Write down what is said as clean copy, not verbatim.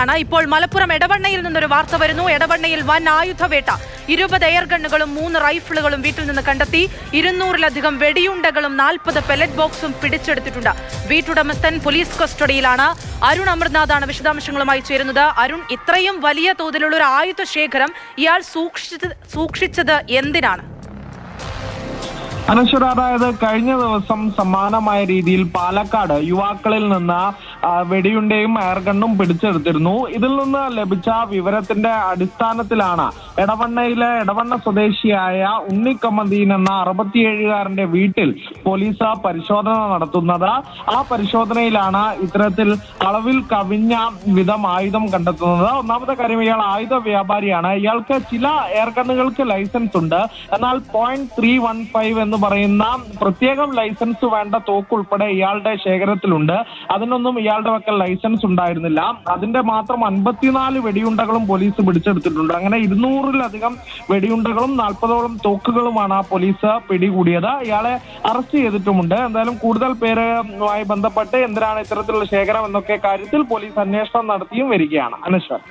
ഇപ്പോൾ മലപ്പുറം എടവണ്ണയിൽ നിന്നൊരു വാർത്ത വരുന്നു. എടവണ്ണയിൽ വൻ ആയുധവേട്ട. 20 എയർ ഗണ്ണുകളും 3 റൈഫിളുകളും വീട്ടിൽ നിന്ന് കണ്ടെത്തി. 200-ലധികം വെടിയുണ്ടകളും 40 പെല്ലറ്റ് ബോക്സും പിടിച്ചെടുത്തിട്ടുണ്ട്. വീട്ടുടമസ്ഥൻ പോലീസ് കസ്റ്റഡിയിലാണ്. അരുൺ അമൃനാഥാണ് വിശദാംശങ്ങളുമായി ചേരുന്നത്. അരുൺ, ഇത്രയും വലിയ തോതിലുള്ള ഒരു ആയുധ ശേഖരം ഇയാൾ സൂക്ഷിച്ചത് എന്തിനാണ്? അനശ്വര, അതായത് കഴിഞ്ഞ ദിവസം സമാനമായ രീതിയിൽ പാലക്കാട് യുവാക്കളിൽ നിന്ന് വെടിയുണ്ടയും എയർഗണ്ണും പിടിച്ചെടുത്തിരുന്നു. ഇതിൽ നിന്ന് ലഭിച്ച വിവരത്തിന്റെ അടിസ്ഥാനത്തിലാണ് എടവണ്ണ സ്വദേശിയായ ഉണ്ണിക്കമ്മന്തീൻ എന്ന 67-കാരന്റെ വീട്ടിൽ പോലീസ് പരിശോധന നടത്തുന്നത്. ആ പരിശോധനയിലാണ് ഇത്തരത്തിൽ അളവിൽ കവിഞ്ഞ വിധം ആയുധം കണ്ടെത്തുന്നത്. ഒന്നാമത്തെ കാര്യം, ഇയാൾ ആയുധ വ്യാപാരിയാണ്. ഇയാൾക്ക് ചില എയർഗണ്ണുകൾക്ക് ലൈസൻസ് ഉണ്ട്. എന്നാൽ .315 എന്ന് പറയുന്ന പ്രത്യേകം ലൈസൻസ് വേണ്ട തോക്ക് ഉൾപ്പെടെ ഇയാളുടെ ശേഖരത്തിലുണ്ട്. അതിനൊന്നും ഇയാളുടെ പക്കൽ ലൈസൻസ് ഉണ്ടായിരുന്നില്ല. അതിന്റെ മാത്രം 54 വെടിയുണ്ടകളും പോലീസ് പിടിച്ചെടുത്തിട്ടുണ്ട്. അങ്ങനെ 200-ലധികം വെടിയുണ്ടകളും 40ഓളം തോക്കുകളുമാണ് പോലീസ് പിടികൂടിയത്. ഇയാളെ അറസ്റ്റ് ചെയ്തിട്ടുമുണ്ട്. എന്തായാലും കൂടുതൽ പേരുമായി ബന്ധപ്പെട്ട് എന്തിനാണ് ഇത്തരത്തിലുള്ള ശേഖരം എന്നൊക്കെ കാര്യത്തിൽ പോലീസ് അന്വേഷണം നടത്തിയും വരികയാണ്. അനശ്വർ.